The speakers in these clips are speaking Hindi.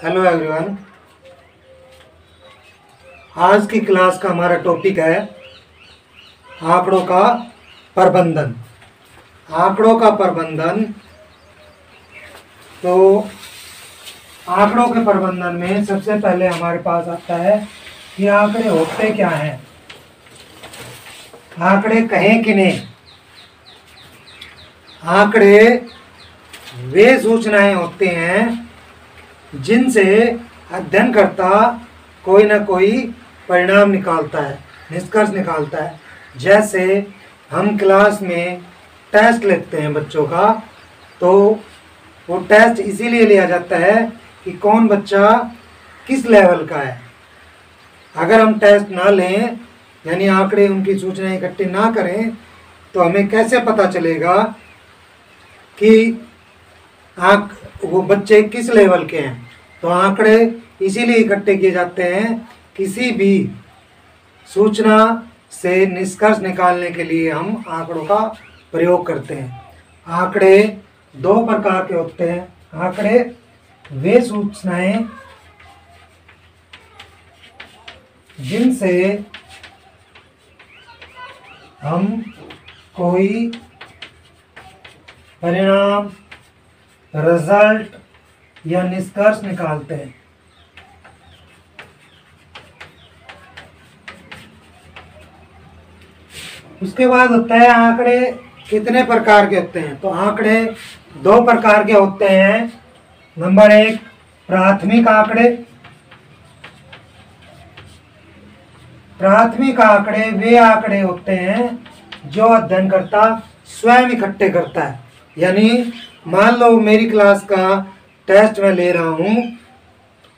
Hello everyone. आज की क्लास का हमारा टॉपिक है आंकड़ों का प्रबंधन। आंकड़ों का प्रबंधन। तो आंकड़ों के प्रबंधन में सबसे पहले हमारे पास आता है कि आंकड़े होते क्या हैं, आंकड़े कहें किन्हें। आंकड़े वे सूचनाएं होते हैं जिनसे अध्ययनकर्ता कोई ना कोई परिणाम निकालता है, निष्कर्ष निकालता है। जैसे हम क्लास में टेस्ट लेते हैं बच्चों का, तो वो टेस्ट इसीलिए लिया जाता है कि कौन बच्चा किस लेवल का है। अगर हम टेस्ट ना लें, यानी आंकड़े उनकी सूचनाएं इकट्ठी ना करें, तो हमें कैसे पता चलेगा कि वो बच्चे किस लेवल के हैं। तो आंकड़े इसीलिए इकट्ठे किए जाते हैं, किसी भी सूचना से निष्कर्ष निकालने के लिए हम आंकड़ों का प्रयोग करते हैं। आंकड़े दो प्रकार के होते हैं। आंकड़े वे सूचनाएं जिनसे हम कोई परिणाम, रिजल्ट या निष्कर्ष निकालते हैं। उसके बाद होता है आंकड़े कितने प्रकार के होते हैं। तो आंकड़े दो प्रकार के होते हैं। नंबर एक, प्राथमिक आंकड़े। प्राथमिक आंकड़े वे आंकड़े होते हैं जो अध्ययनकर्ता स्वयं इकट्ठे करता है। यानी मान लो मेरी क्लास का टेस्ट मैं ले रहा हूँ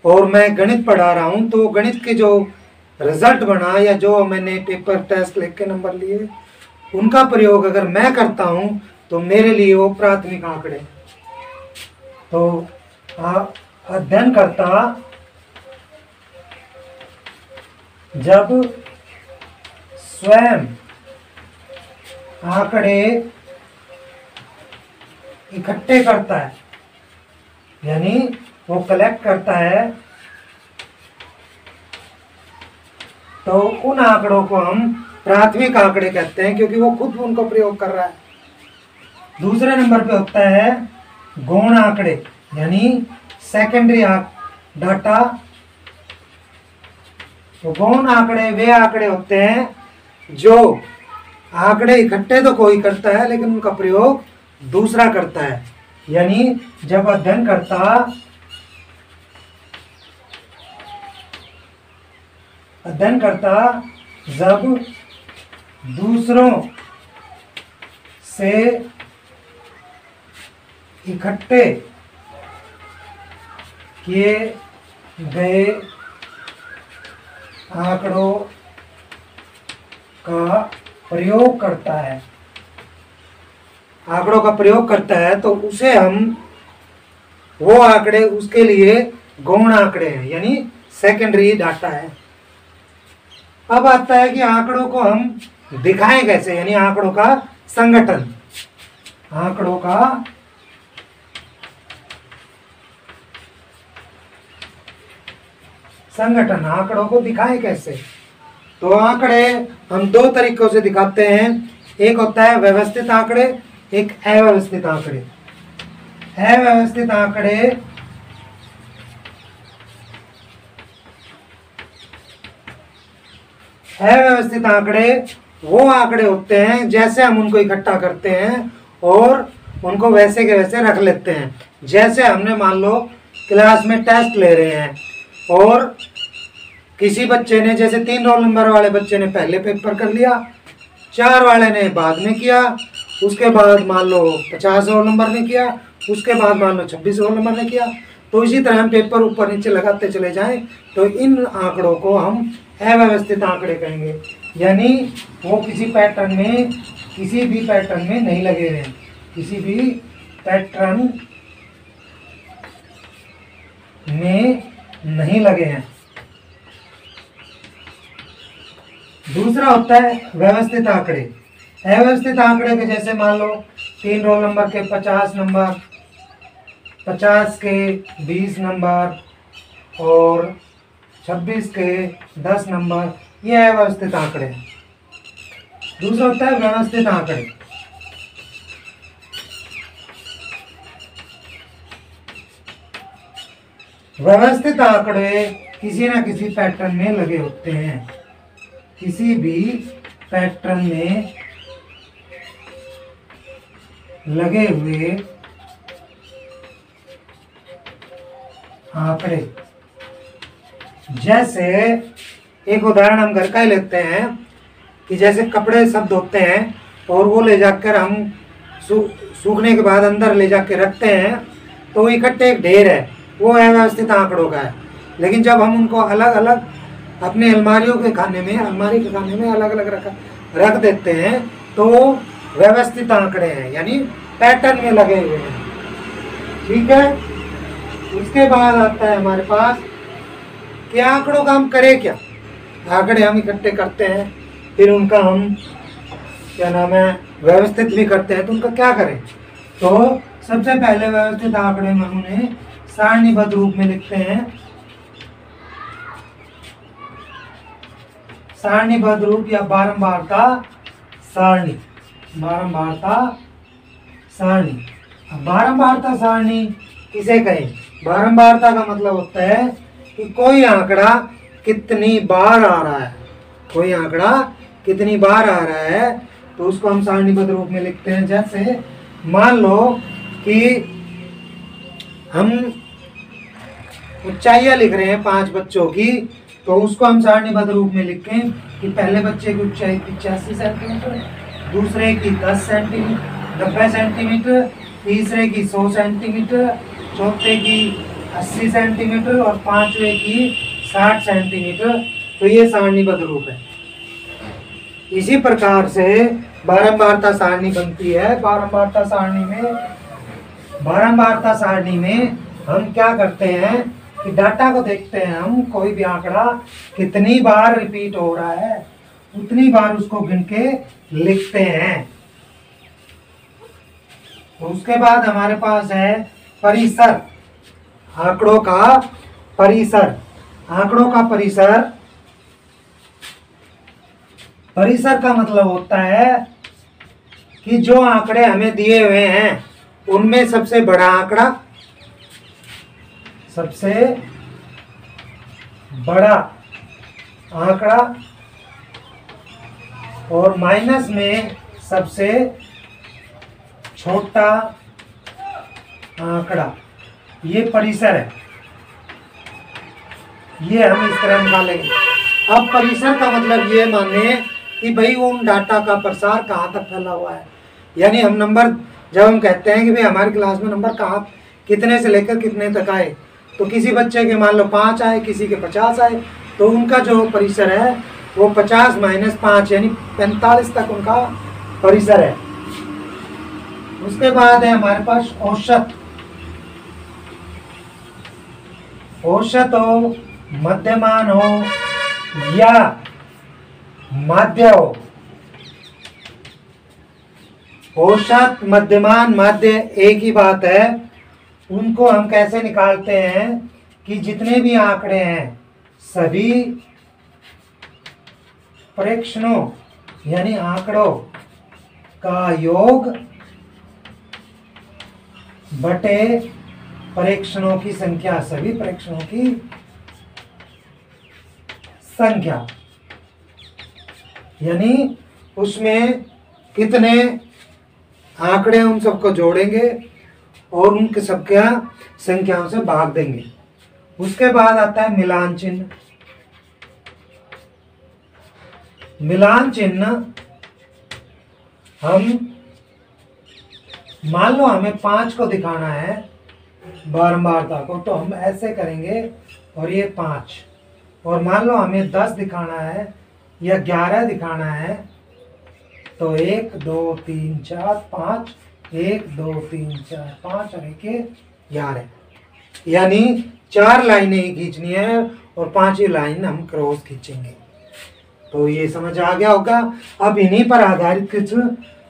और मैं गणित पढ़ा रहा हूँ, तो गणित के जो रिजल्ट बना या जो मैंने पेपर टेस्ट लिख के नंबर लिए, उनका प्रयोग अगर मैं करता हूँ तो मेरे लिए वो प्राथमिक आंकड़े। तो अध्ययनकर्ता जब स्वयं आंकड़े इकट्ठे करता है, यानी वो कलेक्ट करता है, तो उन आंकड़ों को हम प्राथमिक आंकड़े कहते हैं, क्योंकि वो खुद उनको प्रयोग कर रहा है। दूसरे नंबर पे होता है गौण आंकड़े, यानी सेकेंडरी डाटा। तो गौण आंकड़े वे आंकड़े होते हैं जो आंकड़े इकट्ठे तो कोई करता है लेकिन उनका प्रयोग दूसरा करता है। यानी जब अध्ययनकर्ता जब दूसरों से इकट्ठे किए गए आंकड़ों का प्रयोग करता है, तो उसे हम, वो आंकड़े उसके लिए गौण आंकड़े हैं, यानी सेकेंडरी डाटा है। अब आता है कि आंकड़ों को हम दिखाएं कैसे, यानी आंकड़ों का संगठन। आंकड़ों का संगठन, आंकड़ों को दिखाएं कैसे। तो आंकड़े हम दो तरीकों से दिखाते हैं। एक होता है व्यवस्थित आंकड़े, एक अव्यवस्थित आंकड़े। अव्यवस्थित आंकड़े वो आंकड़े होते हैं जैसे हम उनको इकट्ठा करते हैं और उनको वैसे के वैसे रख लेते हैं। जैसे हमने मान लो क्लास में टेस्ट ले रहे हैं और किसी बच्चे ने, जैसे 3 रोल नंबर वाले बच्चे ने पहले पेपर कर लिया, 4 वाले ने बाद में किया, उसके बाद मान लो 50 रोल नंबर ने किया, उसके बाद मान लो 26 रोल नंबर ने किया। तो इसी तरह हम पेपर ऊपर नीचे लगाते चले जाएं, तो इन आंकड़ों को हम अव्यवस्थित आंकड़े कहेंगे। यानी वो किसी भी पैटर्न में नहीं लगे हैं, किसी भी पैटर्न में नहीं लगे हैं। दूसरा होता है व्यवस्थित आंकड़े। अव्यवस्थित आंकड़े के जैसे मान लो 3 रोल नंबर के 50 नंबर, 50 के 20 नंबर, और 26 के 10 नंबर, ये है व्यवस्थित आंकड़े। दूसरा होता है व्यवस्थित आंकड़े। व्यवस्थित आंकड़े किसी ना किसी पैटर्न में लगे होते हैं, किसी भी पैटर्न में लगे हुए आंकड़े। जैसे एक उदाहरण हम घर का ही लेते हैं कि जैसे कपड़े सब धोते हैं और वो ले जाकर हम सूखने के बाद अंदर ले जाकर रखते हैं, तो इकट्ठे एक ढेर है, वो है व्यवस्थित आंकड़ों का है। लेकिन जब हम उनको अलग अलग अपने अलमारी के खाने में अलग अलग रख देते हैं, तो व्यवस्थित आंकड़े हैं, यानी पैटर्न में लगे हुए हैं। ठीक है। उसके बाद आता है हमारे पास कि आंकड़ों का हम करें क्या। आंकड़े हम इकट्ठे करते हैं, फिर उनका हम क्या नाम है व्यवस्थित भी करते हैं, तो उनका क्या करें। तो सबसे पहले व्यवस्थित आंकड़े में हम उन्हें सारणीबद्ध रूप में लिखते हैं। सारणीबद्ध रूप या बारंबारता सारणी, बारंबारता सारणी। अब बारंबारता सारणी किसे कहें। बारंबारता का मतलब होता है कि कोई आंकड़ा कितनी बार आ रहा है, कोई आंकड़ा कितनी बार आ रहा है, तो उसको हम सारणीबद्ध रूप में लिखते हैं। जैसे मान लो कि हम ऊंचाइयां लिख रहे हैं 5 बच्चों की, तो उसको हम सारणीबद्ध रूप में लिखें कि पहले बच्चे की ऊंचाई 85 सेंटीमीटर, दूसरे की 10 सेंटीमीटर 90 सेंटीमीटर, तीसरे की 100 सेंटीमीटर, चौथे की 80 सेंटीमीटर और पांचवे की 60 सेंटीमीटर। तो ये सारणीबद्ध रूप है। इसी प्रकार से बारंबारता सारणी बनती है। बारंबारता सारणी में हम क्या करते हैं कि डाटा को देखते हैं, हम कोई भी आंकड़ा कितनी बार रिपीट हो रहा है उतनी बार उसको गिन के लिखते हैं। तो उसके बाद हमारे पास है परिसर, आंकड़ों का परिसर। आंकड़ों का परिसर का मतलब होता है कि जो आंकड़े हमें दिए हुए हैं उनमें सबसे बड़ा आंकड़ा, सबसे बड़ा आंकड़ा और माइनस में सबसे छोटा आंकड़ा, ये परिसर है। ये हम इस तरह निकालेंगे। अब परिसर का मतलब ये माने कि भाई उन डाटा का प्रसार कहाँ तक फैला हुआ है, यानी हम नंबर जब हम कहते हैं कि भाई हमारी क्लास में नंबर कहाँ कितने से लेकर कितने तक आए, तो किसी बच्चे के मान लो 5 आए, किसी के 50 आए, तो उनका जो परिसर है वो 50 - 5 यानी 45 तक उनका परिसर है। उसके बाद है हमारे पास औसत। औसत हो, मध्यमान हो या माध्य हो। औसत, मध्यमान, माध्य एक ही बात है। उनको हम कैसे निकालते हैं कि जितने भी आंकड़े हैं सभी प्रेक्षणों यानी आंकड़ों का योग बटे प्रेक्षणों की संख्या, सभी प्रेक्षणों की संख्या, यानी उसमें कितने आंकड़े उन सबको जोड़ेंगे और उनके सबके संख्याओं से भाग देंगे। उसके बाद आता है मिलान चिन्ह। मिलान चिन्ह हम मान लो हमें 5 को दिखाना है बारंबारता को, तो हम ऐसे करेंगे और ये 5, और मान लो हमें 10 दिखाना है या 11 दिखाना है, तो 1 2 3 4 5, 1 2 3 4 5 और 1 11, यानी 4 लाइनें ही खींचनी है और 5वीं लाइन हम क्रॉस खींचेंगे। तो ये समझ आ गया होगा। अब इन्हीं पर आधारित कुछ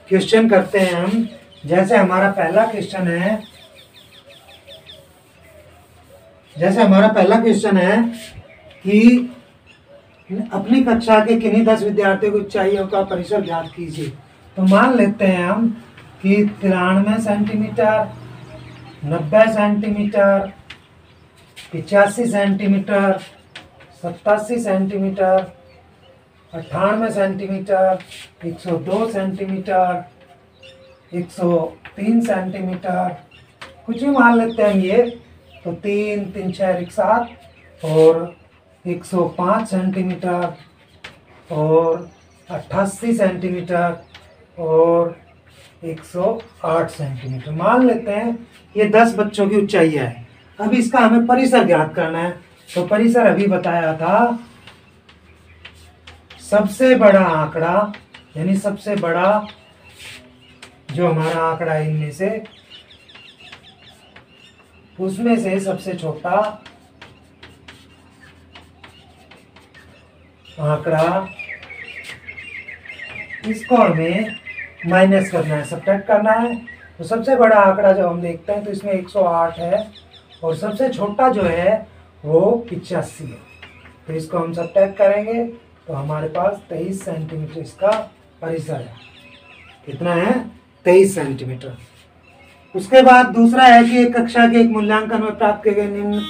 क्वेश्चन करते हैं हम। जैसे हमारा पहला क्वेश्चन है, जैसे हमारा पहला क्वेश्चन है कि अपनी कक्षा के किन्हीं 10 विद्यार्थियों की ऊंचाइयों का परिसर ज्ञात कीजिए। तो मान लेते हैं हम कि 93 centimetre, 90 centimetre, 85 centimetre, 87 centimetre, 98 centimetre, 102 centimetre, 103 centimetre, कुछ भी मान लेते हैं ये। तो 3, 3, 6, 7 और 105 सेंटीमीटर और 88 सेंटीमीटर और 108 सेंटीमीटर मान लेते हैं। ये 10 बच्चों की ऊंचाई है। अब इसका हमें परिसर ज्ञात करना है। तो परिसर अभी बताया था, सबसे बड़ा आंकड़ा यानी सबसे बड़ा जो हमारा आंकड़ा है इनमें से, उसमें से सबसे छोटा आंकड़ा, इसको हमें माइनस करना है, सब्ट्रैक्ट करना है। तो सबसे बड़ा आंकड़ा जब हम देखते हैं तो इसमें 108 है और सबसे छोटा जो है वो 85 है। तो इसको हम सब्ट्रैक्ट करेंगे तो हमारे पास 23 सेंटीमीटर इसका परिसर है। कितना है? 23 सेंटीमीटर। उसके बाद दूसरा है कि एक कक्षा के एक मूल्यांकन में प्राप्त किए गए निम्न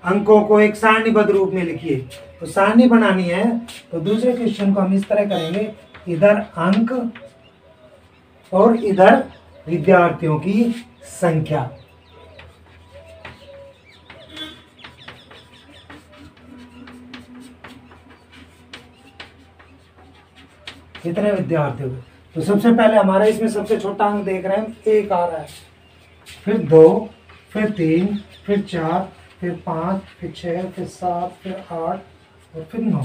अंकों को एक सारणीबद्ध रूप में लिखिए। तो सारणी बनानी है तो दूसरे क्वेश्चन को हम इस तरह करेंगे, इधर अंक और इधर विद्यार्थियों की संख्या। कितने विद्यार्थी हुए? तो सबसे पहले हमारा इसमें सबसे छोटा अंक देख रहे हैं, 1 आ रहा है, फिर 2, फिर 3, फिर 4, फिर 5, फिर 6, फिर 7, फिर 8 और फिर 9।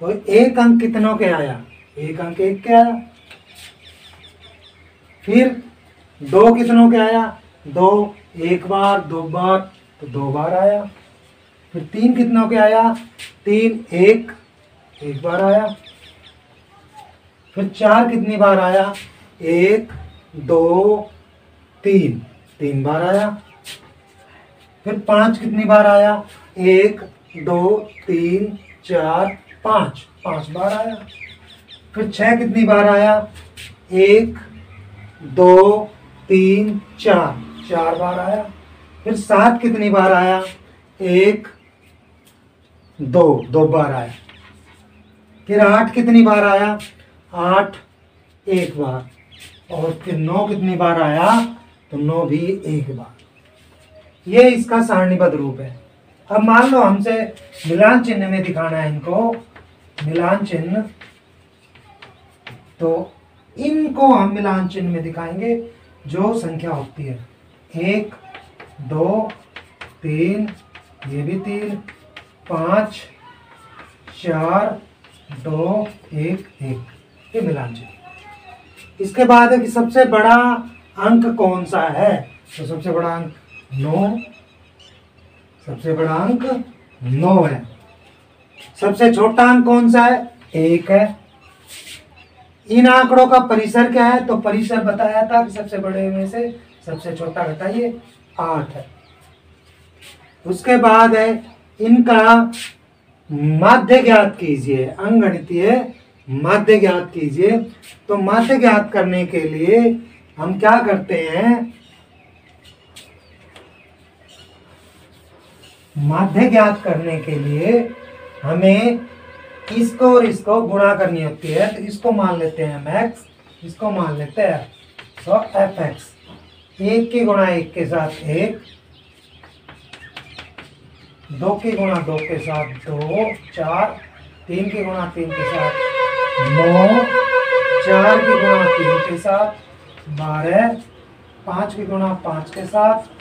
तो एक अंक कितनों के आया? एक अंक 1 के आया। फिर 2 कितनों के आया? 2 एक बार, 2 बार, तो 2 बार आया। फिर 3 कितनों के आया? 3 एक बार आया। फिर 4 कितनी बार आया? 1, 2, 3 बार आया। फिर 5 कितनी बार आया? 1, 2, 3, 4, 5 बार आया। फिर 6 कितनी बार आया? 1, 2, 3, 4 बार आया। फिर 7 कितनी बार आया? 1, 2 बार आया। फिर 8 कितनी बार आया? 8 एक बार। और फिर 9 कितनी बार आया? तो 9 भी एक बार। ये इसका सारणीबद्ध रूप है। अब मान लो हमसे मिलान चिन्ह में दिखाना है इनको, मिलान चिन्ह, तो इनको हम मिलान चिन्ह में दिखाएंगे जो संख्या होती है 1, 2, 3, ये भी 3, 5, 4, 2, 1, 1, ये मिलान चिन्ह। इसके बाद है कि सबसे बड़ा अंक कौन सा है? तो सबसे बड़ा अंक 9, सबसे बड़ा अंक 9 है। सबसे छोटा अंक कौन सा है? 1 है। इन आंकड़ों का परिसर क्या है? तो परिसर बताया था कि सबसे बड़े में से सबसे छोटा घटाइए, 8 है। उसके बाद है इनका माध्य ज्ञात कीजिए, अंकगणितीय माध्य ज्ञात कीजिए। तो माध्य ज्ञात करने के लिए हम क्या करते हैं? माध्य ज्ञात करने के लिए हमें इसको और इसको गुणा करनी होती है। तो इसको मान लेते हैं मैक्स, इसको मान लेते हैं तो fx। 1 की गुणा 1 के साथ 1, 2 की गुणा 2 के साथ 2, 4, 3 की गुणा 3 के साथ 9, 4 की गुणा 3 के साथ 12, 5 की गुणा 5 के साथ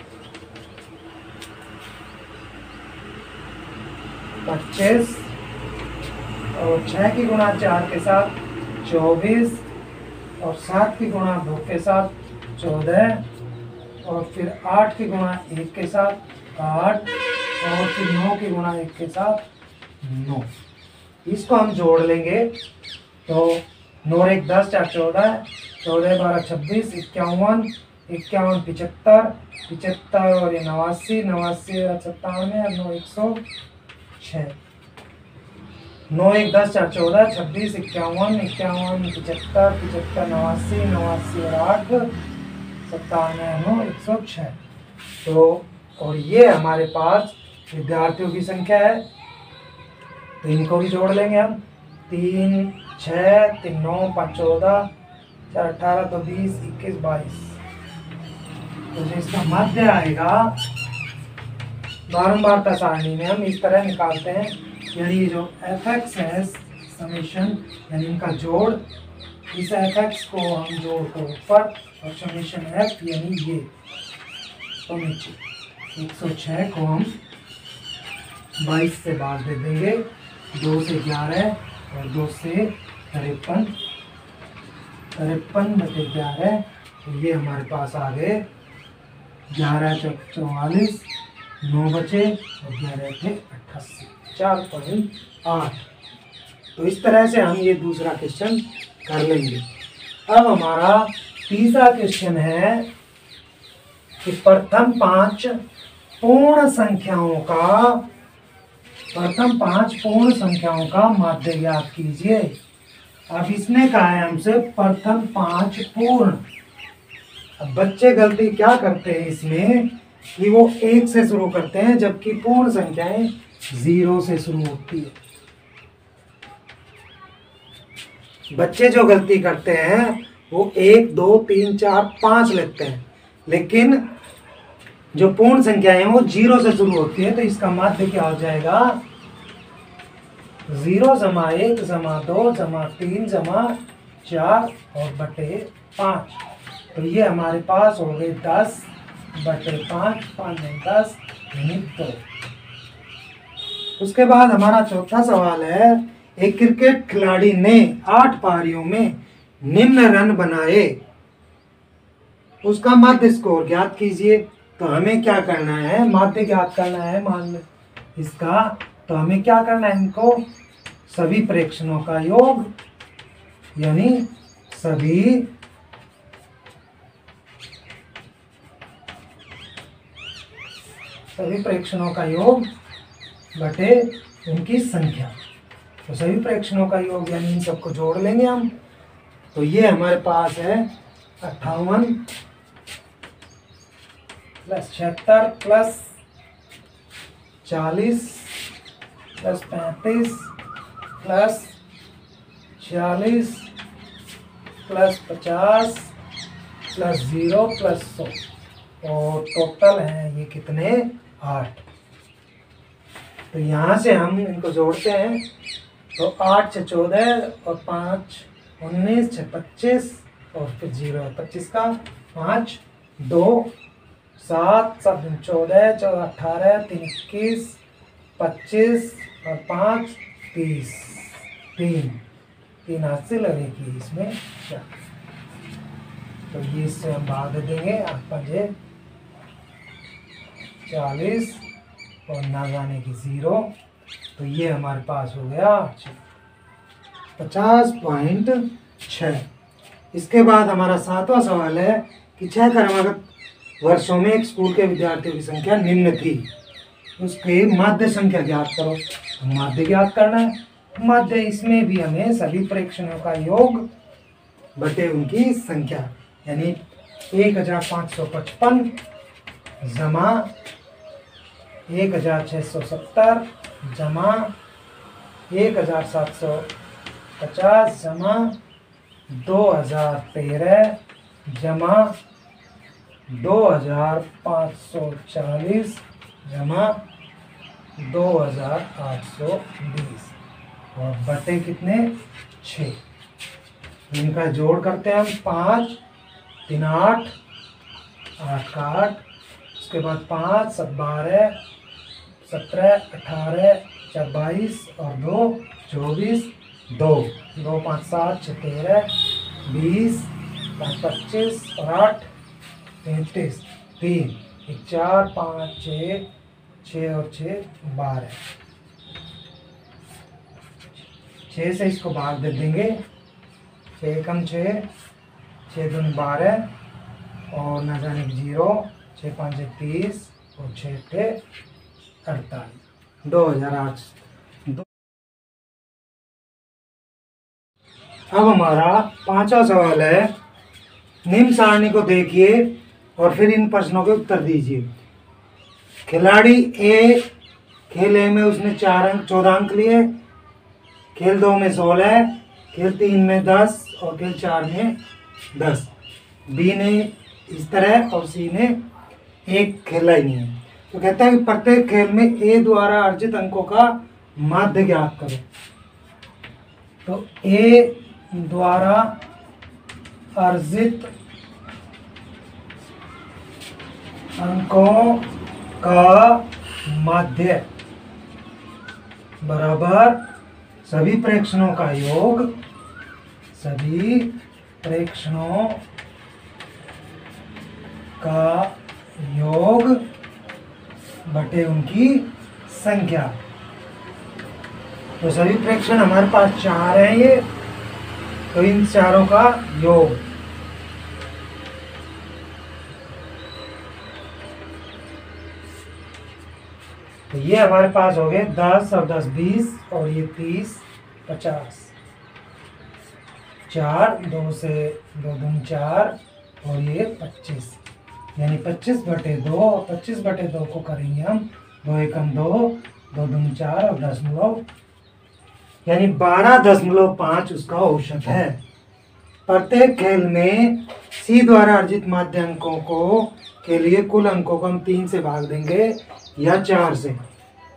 25 और 6 की गुणा 4 के साथ 24 और 7 की गुणा 2 के साथ 14 और फिर 8 की गुणा 1 के साथ 8 और फिर 9 की गुणा 1 के साथ 9। इसको हम जोड़ लेंगे तो 9 1 10 4 14, 14 12 26, 51, 51 75 75 और ये 89 89 97 9 106 9 1 10 4 14 26 51 51 75 75 89 89 और 8 97 9 106। तो और ये हमारे पास विद्यार्थियों की संख्या है, तो इनको भी जोड़ लेंगे हम। 3 6 3 9 5 14 4 18 2 20 21 22। तो जो इसका मध्य आएगा बारंबारता सारणी में हम इस तरह निकालते हैं, यानी जो एफ एक्स है समेशन यानी इनका जोड़, इस एफ एक्स को हम जोड़ को ऊपर और समेशन एफ यानी ये तो नीचे। 106 को हम 22 से भाग दे देंगे, 2 से 11 और 2 से 53 53/11। तो ये हमारे पास आ गए 11 × 44 9 बचे और 11 × 88 4.8। तो इस तरह से हम ये दूसरा क्वेश्चन कर लेंगे। अब हमारा तीसरा क्वेश्चन है कि प्रथम 5 पूर्ण संख्याओं का माध्य ज्ञात कीजिए। अब इसने कहा है हमसे प्रथम 5 पूर्ण। अब बच्चे गलती क्या करते हैं इसमें कि वो 1 से शुरू करते हैं, जबकि पूर्ण संख्याएं 0 से शुरू होती है। बच्चे जो गलती करते हैं वो 1 2 3 4 5 लेते हैं, लेकिन जो पूर्ण संख्याएं हैं वो 0 से शुरू होती है। तो इसका माध्य क्या हो जाएगा? 0 = 1 = 2 = 3 = 4 और बटे 5। तो ये हमारे पास हो गए 10/5 5 नहीं 10 यानी 2। उसके बाद हमारा चौथा सवाल है, एक क्रिकेट खिलाड़ी ने 8 पारियों में निम्न रन बनाए, उसका माध्य स्कोर ज्ञात कीजिए। तो हमें क्या करना है? माध्य ज्ञात करना है मान इसका। तो हमें क्या करना है? इनको सभी प्रेक्षणों का योग, यानी सभी प्रेक्षणों का योग बटे उनकी संख्या। तो सभी प्रेक्षणों का योग यानी इन सबको जोड़ लेंगे हम। तो ये हमारे पास है 58 + 76 + 40 + 35 + 46 + 50 + 0 + 100 और टोटल है ये कितने? 8। तो यहाँ से हम इनको जोड़ते हैं। तो 8 × 6 = 14 और 5 × 19 = 25 और फिर 0 25 का 5 2 7 7 × 14 14 18 3 21 25 और 5 30 3 हाथ से लगेगी इसमें 4। तो ये इससे हम भाग देंगे 8 5 40 और ना जाने की 0। तो ये हमारे पास हो गया 50.6। इसके बाद हमारा 7वां सवाल है कि 6 क्रमागत वर्षों में एक स्कूल के विद्यार्थियों की संख्या निम्न थी, उसके माध्य संख्या ज्ञात करो। तो माध्य ज्ञात करना है। माध्य इसमें भी हमें सभी प्रेक्षणों का योग बटे उनकी संख्या, यानी 1555 जमा 1670 जमा 1750 जमा 2013 जमा 2540 जमा 2820 और बटे कितने? 6। इनका जोड़ करते हैं हम। 5 3 8 8 का 8, उसके बाद 5 7 12 17 18 4 22 और 2 24 2 2 5 7 6 13 20 5 25 और 8 33 3 1 4 5 6 और 6 12। 6 से इसको भाग दे देंगे। 6 × 6 6 × 2 12 और ना जाने की 0, 6 5 30 और 6 48, 2008। अब हमारा पांचवा सवाल है, निम्न सारणी को देखिए और फिर इन प्रश्नों के उत्तर दीजिए। खिलाड़ी ए, खेल ए में उसने 14 अंक लिए, खेल 2 में 16, खेल 3 में 10 और खेल 4 में 10। बी ने इस तरह और सी ने एक खेला ही नहीं है। तो कहता है कि प्रत्येक खेल में ए द्वारा अर्जित अंकों का माध्य ज्ञात करो। तो ए द्वारा अर्जित अंकों का माध्य बराबर सभी प्रेक्षणों का योग, सभी प्रेक्षणों का योग बटे उनकी संख्या। तो सभी प्रेक्षण हमारे पास 4 हैं ये, तो इन चारों का योग। तो ये हमारे पास हो गए 10 और 10 20 और ये 30 50। 4 2 से 2 दूनी 4 और ये 25, यानी 25/2 और 25/2 को करेंगे हम 2 एकम 2, 2 दूनी 4 और 10 यानी 12.5 उसका औसत है। प्रत्येक खेल में सी द्वारा अर्जित माध्य अंकों को के लिए कुल अंकों को हम 3 से भाग देंगे या 4 से।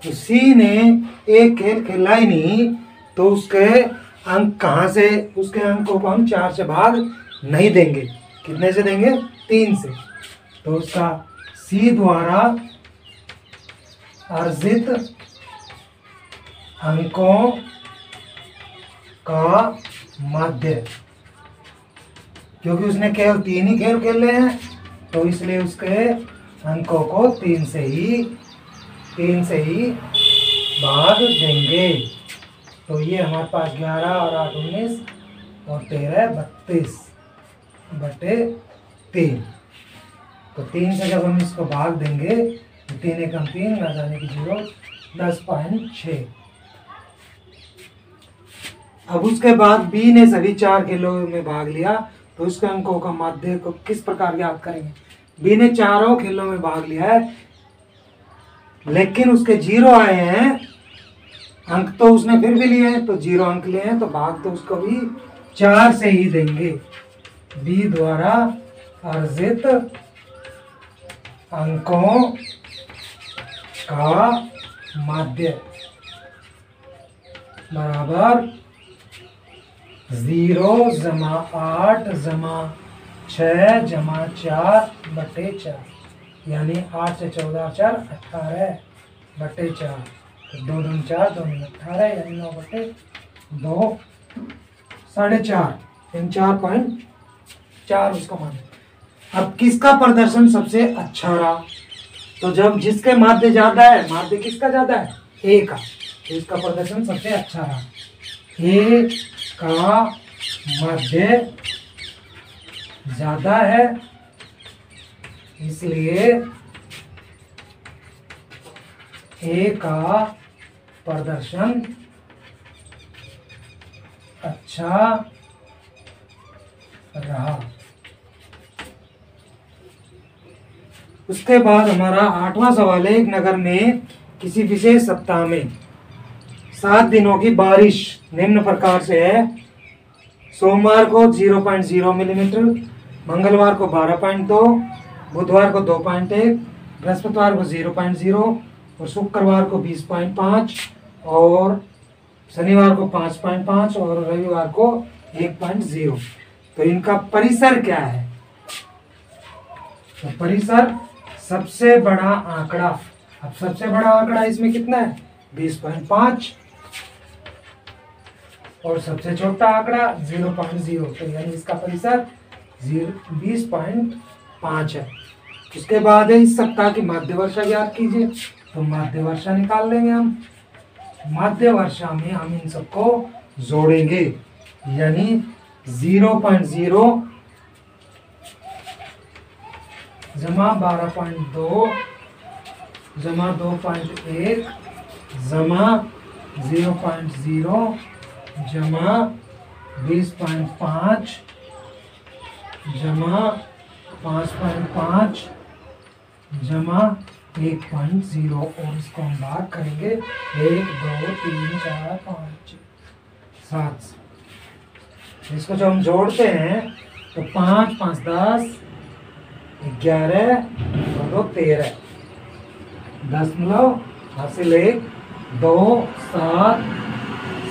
तो सी ने एक खेल खेला ही नहीं, तो उसके अंक कहाँ से, उसके अंकों को हम 4 से भाग नहीं देंगे। कितने से देंगे? 3 से। तो उसका सी द्वारा अर्जित अंकों का माध्य, क्योंकि उसने केवल 3 ही खेल खेले हैं, तो इसलिए उसके अंकों को 3 से ही भाग देंगे। तो ये हमारे पास 11 और 8 19 और 13 32/3। तो 3 से जब हम इसको भाग देंगे तो 3 एकम 3, ना जाने की 0, 10.6। अब उसके बाद बी ने सभी 4 खेलों में भाग लिया, तो उसके अंकों का माध्य को किस प्रकार ज्ञात करेंगे? बी ने 4 खेलों में भाग लिया है, लेकिन उसके 0 आए हैं अंक, तो उसने फिर भी लिए हैं, तो 0 अंक लिए हैं, तो भाग तो उसको भी 4 से ही देंगे। बी द्वारा अर्जित अंकों का माध्य बराबर 0 जमा 8 जमा 6 जमा 4/4, यानी 8 से 14 4 18/4। तो 2 दूनी 4, 2 दूनी 18, यानी 9/2, 4.5, यानी 4.4 उसका मान। अब किसका प्रदर्शन सबसे अच्छा रहा? तो जब जिसके माध्य ज्यादा है, माध्य किसका ज्यादा है? ए का, तो इसका प्रदर्शन सबसे अच्छा रहा। ए का माध्य ज्यादा है, इसलिए ए का प्रदर्शन अच्छा रहा। उसके बाद हमारा 8वां सवाल है, एक नगर में किसी विशेष सप्ताह में 7 दिनों की बारिश निम्न प्रकार से है। सोमवार को 0.0 मिलीमीटर, मंगलवार को 12.2, बुधवार को 2.1, बृहस्पतिवार को 0.0 और शुक्रवार को 20.5 और शनिवार को 5.5 और रविवार को 1.0। तो इनका परिसर क्या है? तो परिसर सबसे बड़ा आंकड़ा, अब सबसे बड़ा आंकड़ा इसमें कितना है? 20.5 और सबसे छोटा आंकड़ा 0.0, तो यानी इसका परिसर 20.5 है। उसके बाद है इस सप्ताह की माध्य वर्षा ज्ञात कीजिए। तो माध्य वर्षा निकाल लेंगे हम। माध्य वर्षा में हम इन सबको जोड़ेंगे, यानी 0.0 जमा 12.2 जमा 2.1 जमा 0.0 जमा 20.5 जमा 5.5 जमा 1.0 और इसको हम भाग करेंगे 1 2 3 4 5 7 से। इसको जब हम जोड़ते हैं तो 5 5 10 11 और 2 13 दशमलव हासिल 1 2 7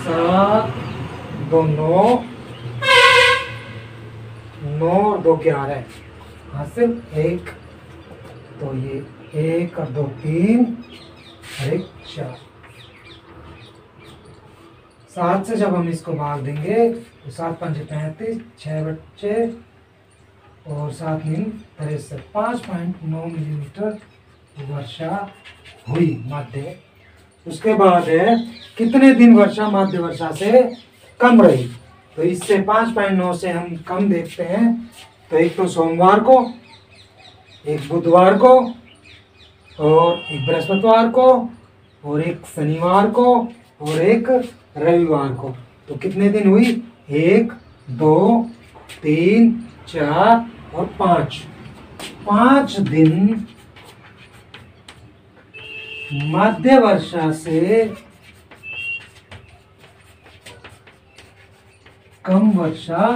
7 2 9 9 और 2 11 हासिल 1। तो ये 1 और 2 3 और 1 4। 7 से जब हम इसको भाग देंगे तो 7 5 35 6 बच्चे और 7 नीम 63 5.9 मिलीमीटर वर्षा हुई माध्य। उसके बाद है कितने दिन वर्षा माध्य वर्षा से कम रही। तो इससे 5.9 से हम कम देखते हैं। तो एक तो सोमवार को, एक बुधवार को और एक बृहस्पतिवार को और एक शनिवार को और एक रविवार को। तो कितने दिन हुई 1 2 3 4 और 5 5 दिन मध्य वर्षा से कम वर्षा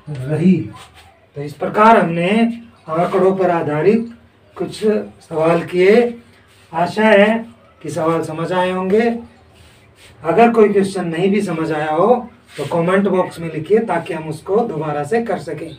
रही। तो इस प्रकार हमने आंकड़ों पर आधारित कुछ सवाल किए। आशा है कि सवाल समझ आए होंगे। अगर कोई क्वेश्चन नहीं भी समझ आया हो तो कमेंट बॉक्स में लिखिए ताकि हम उसको दोबारा से कर सकें।